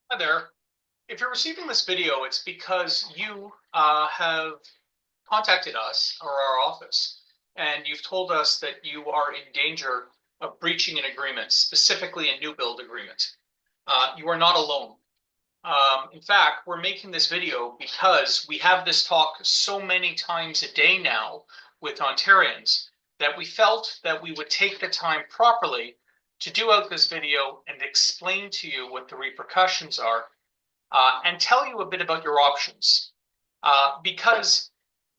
Hi there. If you're receiving this video, it's because you have contacted us or our office, and you've told us that you are in danger of breaching an agreement, specifically a new build agreement. You are not alone. In fact, we're making this video because we have this talk so many times a day now with Ontarians that we felt that we would take the time properly to do out this video and explain to you what the repercussions are and tell you a bit about your options. Because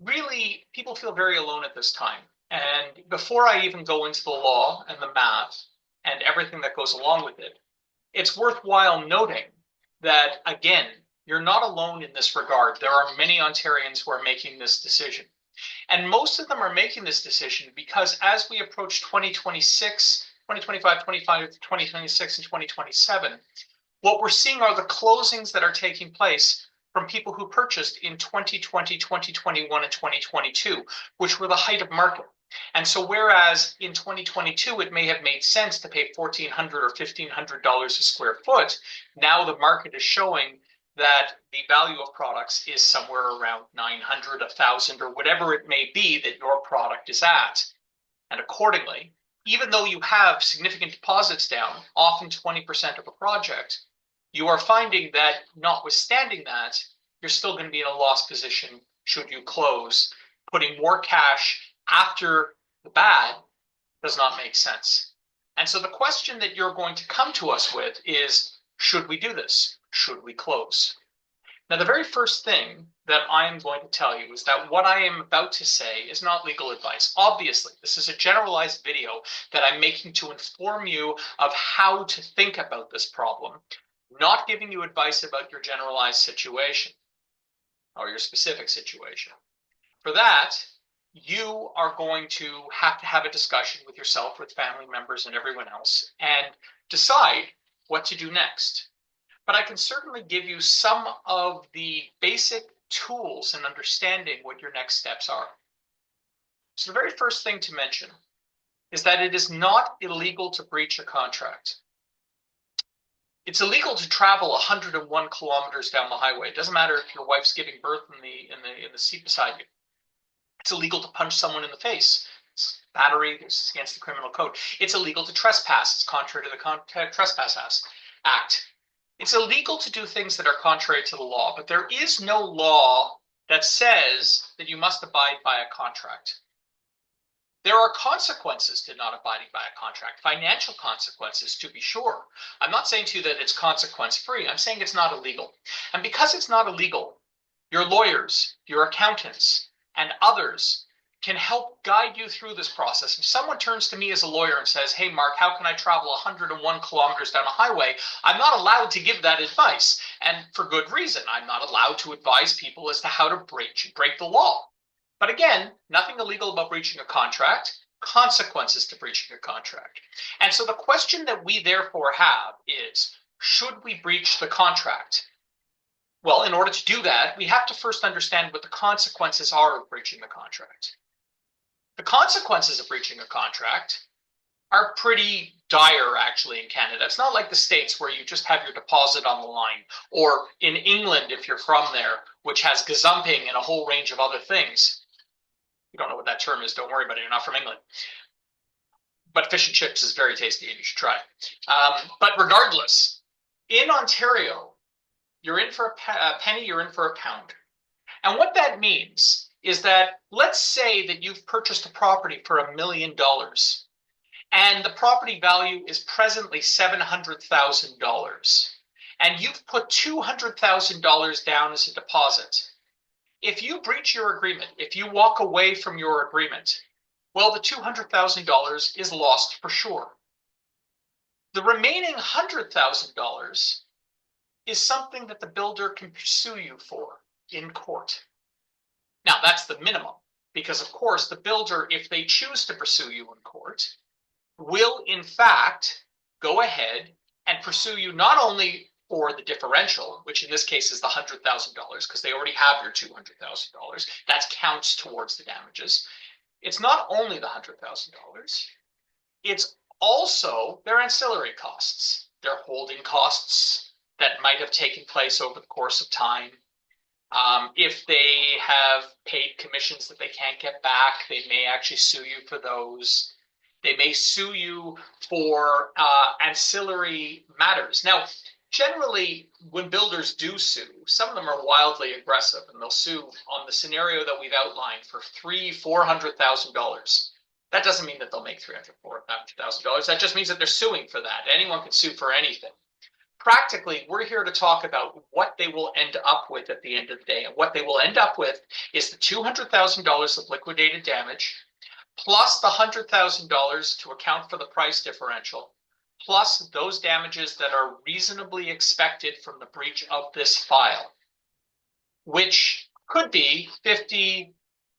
really, people feel very alone at this time. And before I even go into the law and the math and everything that goes along with it, it's worthwhile noting that, again, you're not alone in this regard. There are many Ontarians who are making this decision. And most of them are making this decision because as we approach 2026, 2025, 2026, and 2027, what we're seeing are the closings that are taking place from people who purchased in 2020, 2021, and 2022, which were the height of market. And so whereas in 2022, it may have made sense to pay $1,400 or $1,500 a square foot, now the market is showing that the value of products is somewhere around 900, 1,000, or whatever it may be that your product is at. And accordingly, even though you have significant deposits down, often 20% of a project, you are finding that notwithstanding that, you're still going to be in a loss position should you close. Putting more cash after the bad does not make sense. And so the question that you're going to come to us with is, should we do this? Should we close? Now, the very first thing that I am going to tell you is that what I am about to say is not legal advice. Obviously, this is a generalized video that I'm making to inform you of how to think about this problem, not giving you advice about your generalized situation or your specific situation. For that, you are going to have a discussion with yourself, with family members, and everyone else, and decide what to do next. But I can certainly give you some of the basic tools in understanding what your next steps are. So the very first thing to mention is that it is not illegal to breach a contract. It's illegal to travel 101 kilometers down the highway. It doesn't matter if your wife's giving birth in the seat beside you. It's illegal to punch someone in the face. It's battery. It's against the criminal code. It's illegal to trespass. It's contrary to the Trespass Act. It's illegal to do things that are contrary to the law, but there is no law that says that you must abide by a contract. There are consequences to not abiding by a contract, financial consequences to be sure. I'm not saying to you that it's consequence free. I'm saying it's not illegal. And because it's not illegal, your lawyers, your accountants, and others can help guide you through this process. If someone turns to me as a lawyer and says, hey, Mark, how can I travel 101 kilometers down a highway? I'm not allowed to give that advice. And for good reason. I'm not allowed to advise people as to how to break the law. But again, nothing illegal about breaching a contract, consequences to breaching a contract. And so the question that we therefore have is, should we breach the contract? Well, in order to do that, we have to first understand what the consequences are of breaching the contract. The consequences of breaching a contract are pretty dire, actually, in Canada. It's not like the States where you just have your deposit on the line, or in England, if you're from there, which has gazumping and a whole range of other things. You don't know what that term is, don't worry about it, you're not from England. But fish and chips is very tasty and you should try. But regardless, in Ontario, you're in for a penny, you're in for a pound. And what that means is that let's say that you've purchased a property for $1 million and the property value is presently $700,000 and you've put $200,000 down as a deposit. If you breach your agreement, if you walk away from your agreement, well, the $200,000 is lost for sure. The remaining $100,000 is something that the builder can pursue you for in court. Now, that's the minimum, because of course the builder, if they choose to pursue you in court, will in fact go ahead and pursue you not only for the differential, which in this case is the $100,000, because they already have your $200,000. That counts towards the damages. It's not only the $100,000. It's also their ancillary costs, their holding costs, that might have taken place over the course of time. If they have paid commissions that they can't get back, they may actually sue you for those. They may sue you for ancillary matters. Now, generally, when builders do sue, some of them are wildly aggressive, and they'll sue on the scenario that we've outlined for $300,000-$400,000. That doesn't mean that they'll make $300,000-$400,000. That just means that they're suing for that. Anyone can sue for anything. Practically, we're here to talk about what they will end up with at the end of the day. And what they will end up with is the $200,000 of liquidated damage, plus the $100,000 to account for the price differential, plus those damages that are reasonably expected from the breach of this file, which could be 50,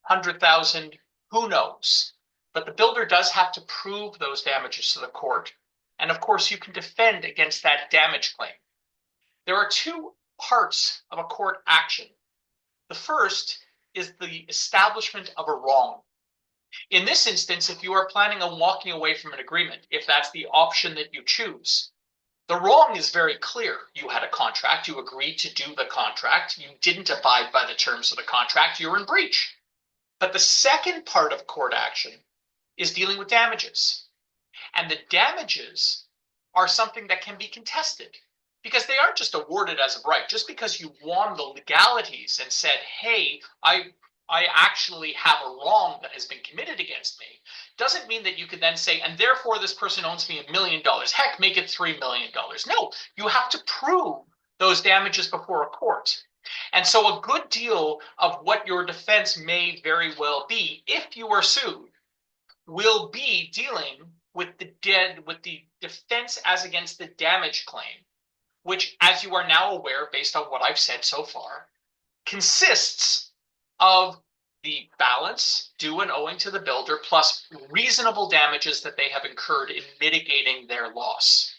100,000, who knows? But the builder does have to prove those damages to the court. And of course, you can defend against that damage claim. There are two parts of a court action. The first is the establishment of a wrong. In this instance, if you are planning on walking away from an agreement, if that's the option that you choose, the wrong is very clear. You had a contract, you agreed to do the contract, you didn't abide by the terms of the contract, you're in breach. But the second part of court action is dealing with damages. And the damages are something that can be contested because they aren't just awarded as of right. Just because you won the legalities and said, hey, I actually have a wrong that has been committed against me, doesn't mean that you could then say, and therefore this person owes me $1 million. Heck, make it $3 million. No, you have to prove those damages before a court. And so a good deal of what your defense may very well be, if you are sued, will be dealing with the defense as against the damage claim, which, as you are now aware, based on what I've said so far, consists of the balance due and owing to the builder plus reasonable damages that they have incurred in mitigating their loss.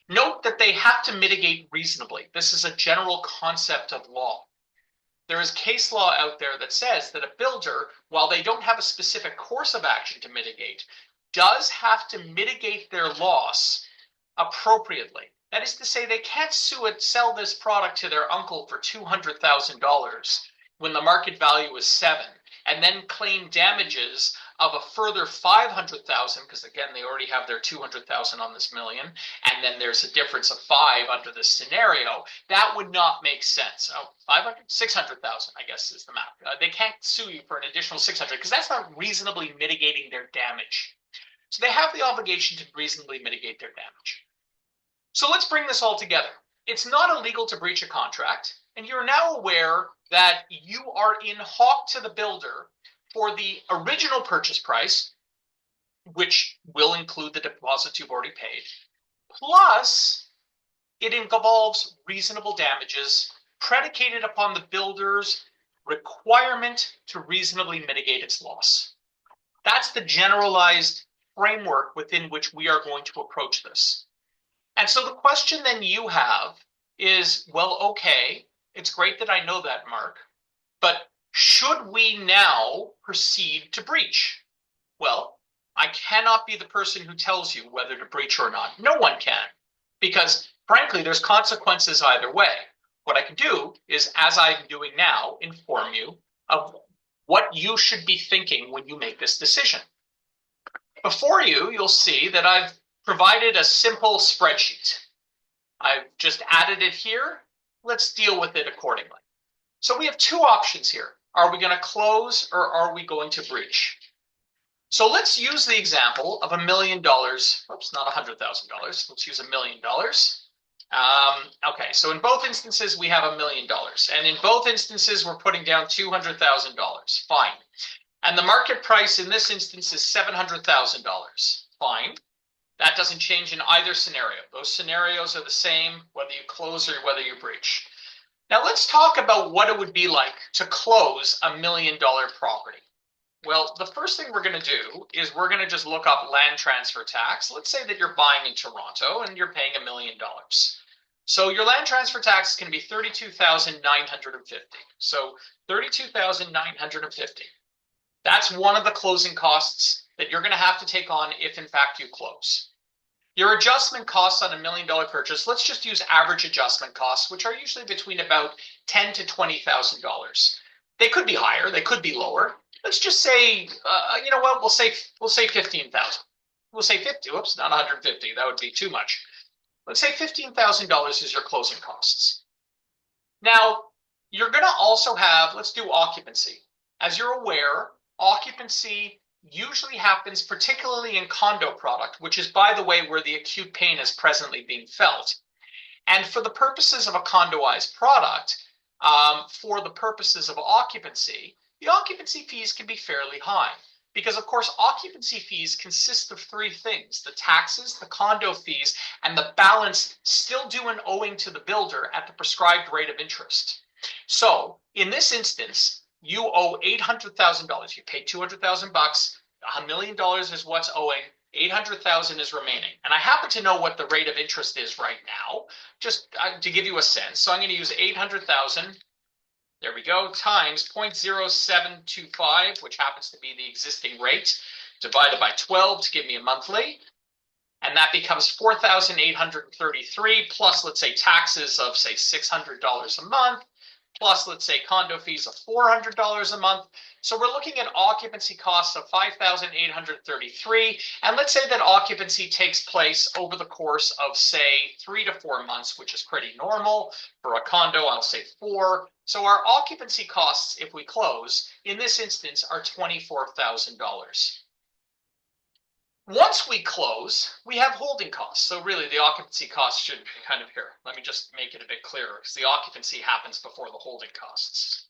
Note that they have to mitigate reasonably. This is a general concept of law. There is case law out there that says that a builder, while they don't have a specific course of action to mitigate, does have to mitigate their loss appropriately. That is to say, they can't sell this product to their uncle for $200,000 when the market value is $7,000, and then claim damages of a further $500,000, because again, they already have their $200,000 on this million, and then there's a difference of $5,000 under this scenario. That would not make sense. Oh, 500, 600,000, I guess is the math. They can't sue you for an additional 600 because that's not reasonably mitigating their damage. So they have the obligation to reasonably mitigate their damage. So let's bring this all together. It's not illegal to breach a contract, and you're now aware that you are in hock to the builder for the original purchase price, which will include the deposits you've already paid, plus it involves reasonable damages predicated upon the builder's requirement to reasonably mitigate its loss. That's the generalized framework within which we are going to approach this. And so the question then you have is, well, okay, it's great that I know that, Mark, but should we now proceed to breach? Well, I cannot be the person who tells you whether to breach or not. No one can, because frankly, there's consequences either way. What I can do is, as I'm doing now, inform you of what you should be thinking when you make this decision. Before you, you'll see that I've provided a simple spreadsheet. I've just added it here. Let's deal with it accordingly. So we have two options here. Are we going to close or are we going to breach? So let's use the example of $1 million. Oops, not $100,000. Let's use $1 million. Okay, so in both instances, we have $1 million. And in both instances, we're putting down $200,000. Fine. And the market price in this instance is $700,000. Fine. That doesn't change in either scenario. Those scenarios are the same, whether you close or whether you breach. Now let's talk about what it would be like to close $1 million property. Well, the first thing we're going to do is we're going to just look up land transfer tax. Let's say that you're buying in Toronto and you're paying $1 million. So your land transfer tax is going to be $32,950. So $32,950. That's one of the closing costs that you're going to have to take on if in fact you close. Your adjustment costs on $1 million purchase, let's just use average adjustment costs, which are usually between about $10,000 to $20,000. They could be higher, they could be lower. Let's just say, you know what? We'll say 15,000. We'll say 50. Whoops, not 150. That would be too much. Let's say $15,000 is your closing costs. Now, you're going to also have, let's do occupancy. As you're aware, occupancy usually happens particularly in condo product, which is, by the way, where the acute pain is presently being felt. And for the purposes of a condoized product, for the purposes of occupancy, the occupancy fees can be fairly high. Because, of course, occupancy fees consist of three things: the taxes, the condo fees, and the balance still due and owing to the builder at the prescribed rate of interest. So, in this instance, you owe $800,000. You paid $200,000. $1 million is what's owing. 800,000 is remaining. And I happen to know what the rate of interest is right now, just to give you a sense. So I'm going to use 800,000. There we go, times 0.0725, which happens to be the existing rate, divided by 12 to give me a monthly. And that becomes 4,833 plus, let's say, taxes of, say, $600 a month, plus, let's say, condo fees of $400 a month. So we're looking at occupancy costs of 5,833. And let's say that occupancy takes place over the course of, say, 3 to 4 months, which is pretty normal. For a condo, I'll say 4. So our occupancy costs, if we close, in this instance, are $24,000. Once we close, we have holding costs. So really, the occupancy costs should be kind of here. Let me just make it a bit clearer, because the occupancy happens before the holding costs.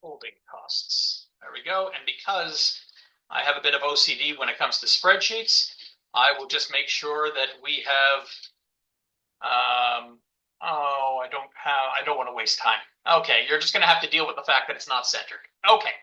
Holding costs. There we go. And because I have a bit of OCD when it comes to spreadsheets, I will just make sure that we have, I don't want to waste time. Okay, you're just going to have to deal with the fact that it's not centered. Okay,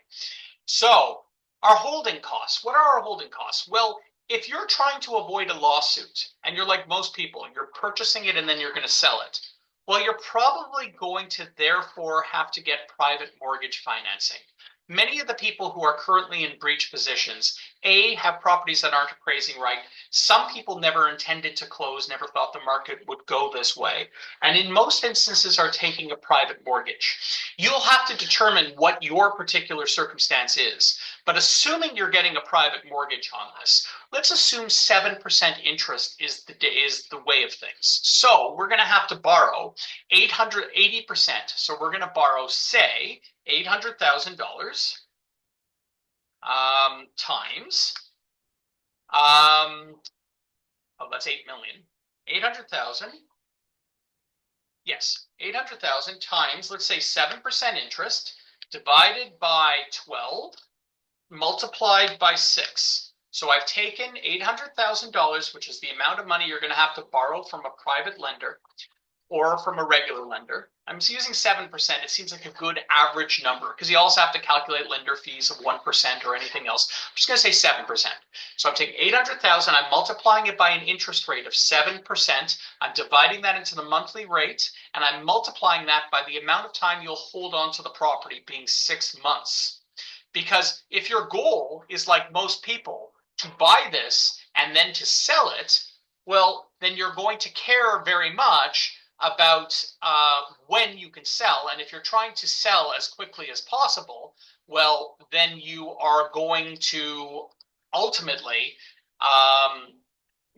so our holding costs. What are our holding costs? Well, if you're trying to avoid a lawsuit, and you're like most people, you're purchasing it and then you're going to sell it, well, you're probably going to therefore have to get private mortgage financing. Many of the people who are currently in breach positions, A, have properties that aren't appraising right. Some people never intended to close, never thought the market would go this way. And in most instances are taking a private mortgage. You'll have to determine what your particular circumstance is. But assuming you're getting a private mortgage on this, let's assume 7% interest is the way of things. So we're going to have to borrow 80%. So we're going to borrow, say, $800,000 times, that's 8 million. 800,000. Yes, 800,000 times, let's say 7% interest divided by 12 multiplied by 6. So I've taken $800,000, which is the amount of money you're going to have to borrow from a private lender or from a regular lender. I'm using 7%. It seems like a good average number because you also have to calculate lender fees of 1% or anything else. I'm just going to say 7%. So I'm taking 800,000. I'm multiplying it by an interest rate of 7%. I'm dividing that into the monthly rate, and I'm multiplying that by the amount of time you'll hold on to the property, being 6 months. Because if your goal is, like most people, to buy this and then to sell it, well, then you're going to care very much about when you can sell. And if you're trying to sell as quickly as possible, well, then you are going to ultimately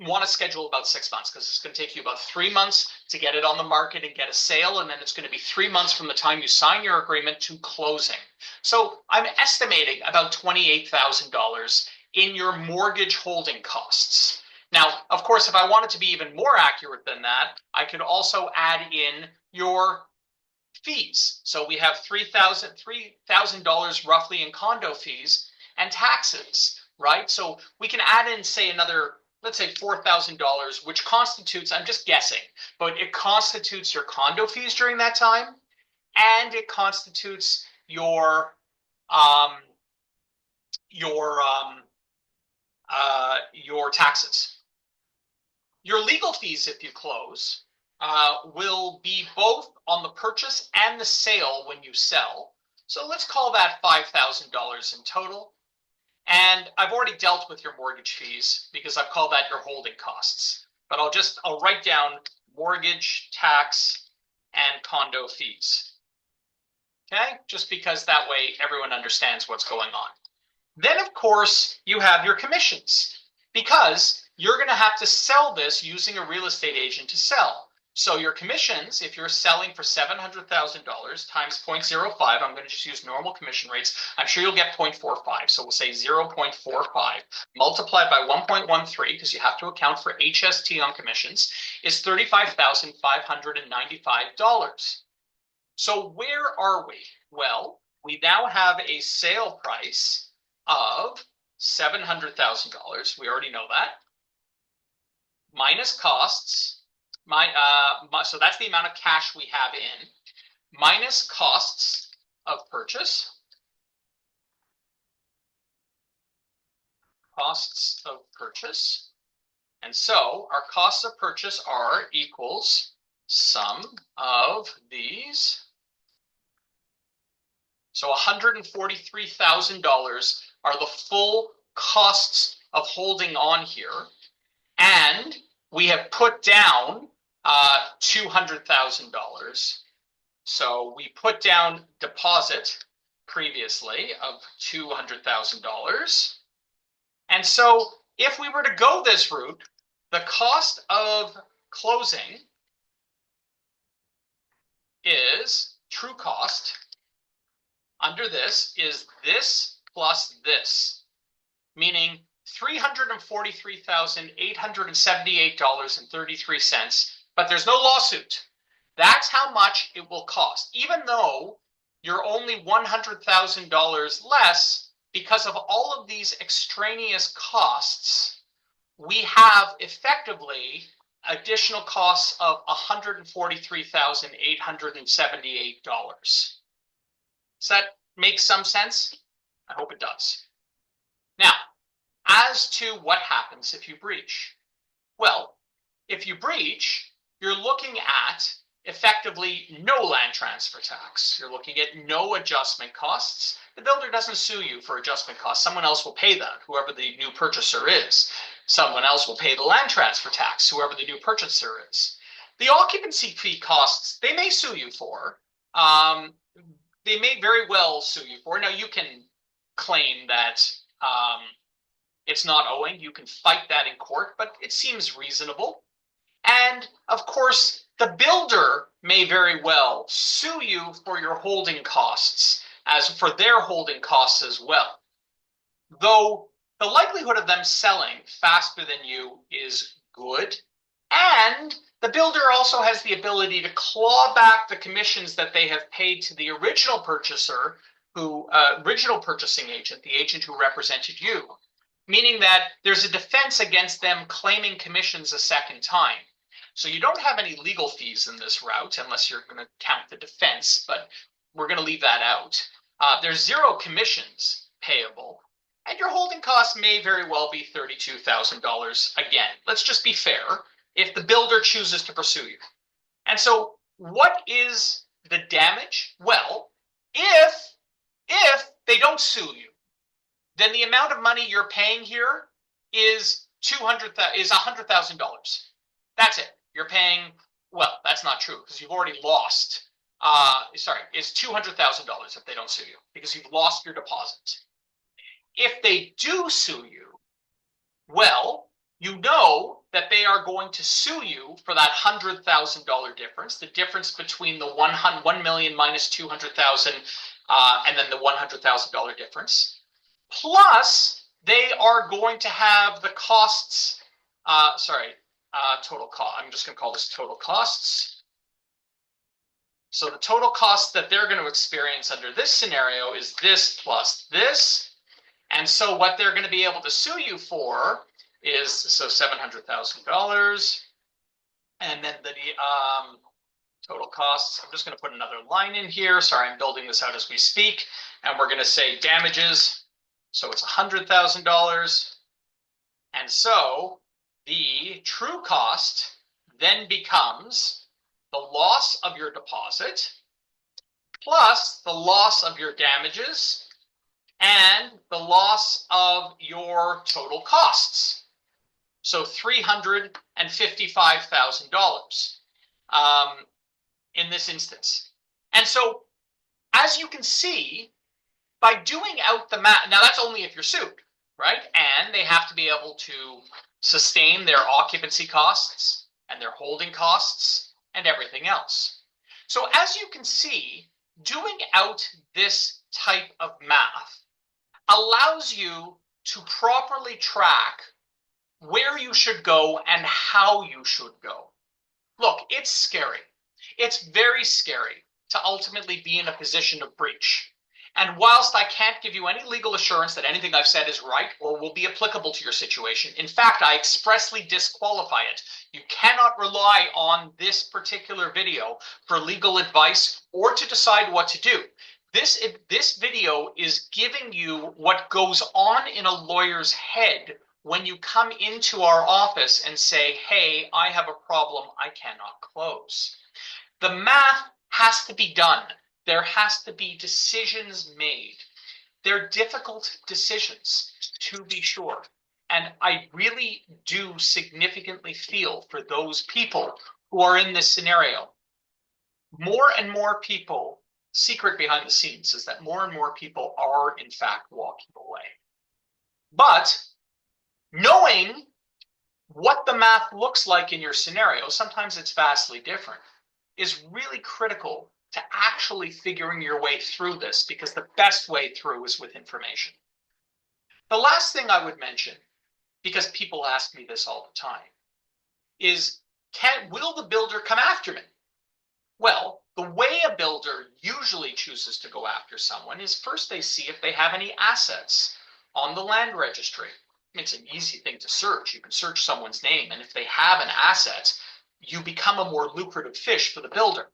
want to schedule about 6 months, because it's going to take you about 3 months to get it on the market and get a sale. And then it's going to be 3 months from the time you sign your agreement to closing. So I'm estimating about $28,000 in your mortgage holding costs. Now, of course, if I wanted to be even more accurate than that, I could also add in your fees. So we have $3,000 roughly in condo fees and taxes, right? So we can add in, say, another, let's say $4,000, which constitutes, I'm just guessing, but it constitutes your condo fees during that time, and it constitutes your taxes. Your legal fees, if you close, will be both on the purchase and the sale when you sell. So let's call that $5,000 in total. And I've already dealt with your mortgage fees because I've called that your holding costs. But I'll write down mortgage, tax, and condo fees. Okay, just because that way everyone understands what's going on. Then, of course, you have your commissions because you're going to have to sell this using a real estate agent to sell. So your commissions, if you're selling for $700,000 times 0.05, I'm going to just use normal commission rates. I'm sure you'll get 0.45. So we'll say 0.45 multiplied by 1.13, because you have to account for HST on commissions, is $35,595. So where are we? Well, we now have a sale price of $700,000. We already know that. Minus costs. So that's the amount of cash we have in. Minus costs of purchase. Costs of purchase. And so our costs of purchase are equals sum of these. So $143,000 are the full costs of holding on here. And we have put down $200,000. So we put down deposit previously of $200,000. And so if we were to go this route, the cost of closing is true cost under this is this plus this, meaning $343,878.33, but there's no lawsuit. That's how much it will cost, even though you're only $100,000 less. Because of all of these extraneous costs, we have effectively additional costs of $143,878. Does that make some sense? I hope it does. Now, as to what happens if you breach. Well, if you breach, you're looking at effectively no land transfer tax. You're looking at no adjustment costs. The builder doesn't sue you for adjustment costs. Someone else will pay that, whoever the new purchaser is. Someone else will pay the land transfer tax, whoever the new purchaser is. The occupancy fee costs, they may sue you for. They may very well sue you for. Now, you can claim that it's not owing. You can fight that in court, but it seems reasonable. And, of course, the builder may very well sue you for your holding costs, as for their holding costs as well. Though the likelihood of them selling faster than you is good, and the builder also has the ability to claw back the commissions that they have paid to the original purchaser, original purchasing agent, the agent who represented you, meaning that there's a defense against them claiming commissions a second time. So you don't have any legal fees in this route, unless you're going to count the defense, but we're going to leave that out. There's zero commissions payable, and your holding costs may very well be $32,000 again. Let's just be fair, if the builder chooses to pursue you. And so what is the damage? Well, if they don't sue you, then the amount of money you're paying here is $100,000. That's it. You're paying, well, that's not true, because you've already lost. It's $200,000 if they don't sue you, because you've lost your deposit. If they do sue you, well, you know that they are going to sue you for that $100,000 difference, the difference between the 1 million minus 200,000 and then the $100,000 difference. Plus, they are going to have the costs, total cost. I'm just going to call this total costs. So the total cost that they're going to experience under this scenario is this plus this. And so what they're going to be able to sue you for is, so $700,000. And then the total costs, I'm just going to put another line in here. Sorry, I'm building this out as we speak. And we're going to say damages. So it's $100,000. And so the true cost then becomes the loss of your deposit plus the loss of your damages and the loss of your total costs. So $355,000 in this instance. And so, as you can see, by doing out the math, now that's only if you're sued, right? And they have to be able to sustain their occupancy costs and their holding costs and everything else. So as you can see, doing out this type of math allows you to properly track where you should go and how you should go. Look, it's scary. It's very scary to ultimately be in a position of breach. And whilst I can't give you any legal assurance that anything I've said is right or will be applicable to your situation, in fact, I expressly disqualify it. You cannot rely on this particular video for legal advice or to decide what to do. This video is giving you what goes on in a lawyer's head when you come into our office and say, hey, I have a problem I cannot close. The math has to be done. There has to be decisions made. They're difficult decisions, to be sure. And I really do significantly feel for those people who are in this scenario. More and more people, secret behind the scenes is that more and more people are in fact walking away. But knowing what the math looks like in your scenario, sometimes it's vastly different, is really critical to actually figuring your way through this, because the best way through is with information. The last thing I would mention, because people ask me this all the time, is will the builder come after me? Well, the way a builder usually chooses to go after someone is first they see if they have any assets on the land registry. It's an easy thing to search. You can search someone's name, and if they have an asset, you become a more lucrative fish for the builder.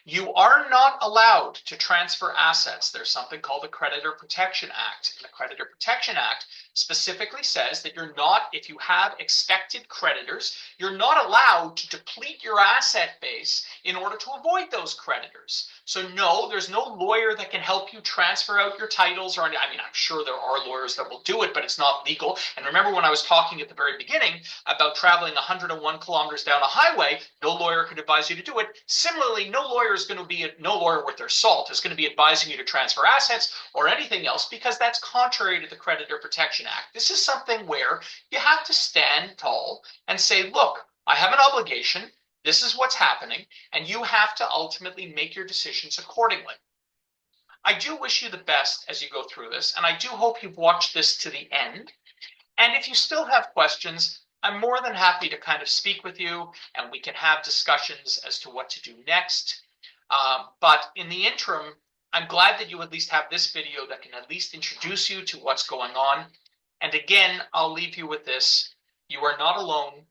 You are not allowed to transfer assets. There's something called the Creditor Protection Act. And the Creditor Protection Act specifically says that you're not, if you have expected creditors, you're not allowed to deplete your asset base in order to avoid those creditors. So no, there's no lawyer that can help you transfer out your titles, or I mean, I'm sure there are lawyers that will do it, but it's not legal. And remember when I was talking at the very beginning about traveling 101 kilometers down a highway, no lawyer could advise you to do it. Similarly, no lawyer worth their salt is going to be advising you to transfer assets or anything else, because that's contrary to the Creditor Protection Act. This is something where you have to stand tall and say, look, I have an obligation. This is what's happening, and you have to ultimately make your decisions accordingly. I do wish you the best as you go through this, and I do hope you've watched this to the end. And if you still have questions, I'm more than happy to kind of speak with you, and we can have discussions as to what to do next. But in the interim, I'm glad that you at least have this video that can at least introduce you to what's going on. And again, I'll leave you with this. You are not alone.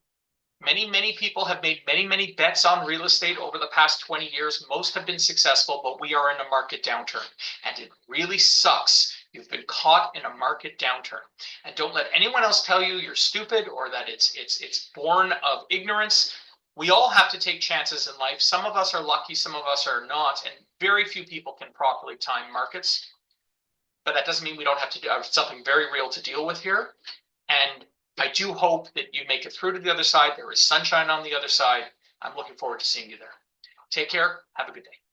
Many people have made many bets on real estate over the past 20 years. Most have been successful, but we are in a market downturn, and it really sucks. You've been caught in a market downturn, and don't let anyone else tell you you're stupid or that it's born of ignorance. We all have to take chances in life. Some of us are lucky, some of us are not, and very few people can properly time markets. But that doesn't mean we don't have to do something very real to deal with here. And I do hope that you make it through to the other side. There is sunshine on the other side. I'm looking forward to seeing you there. Take care. Have a good day.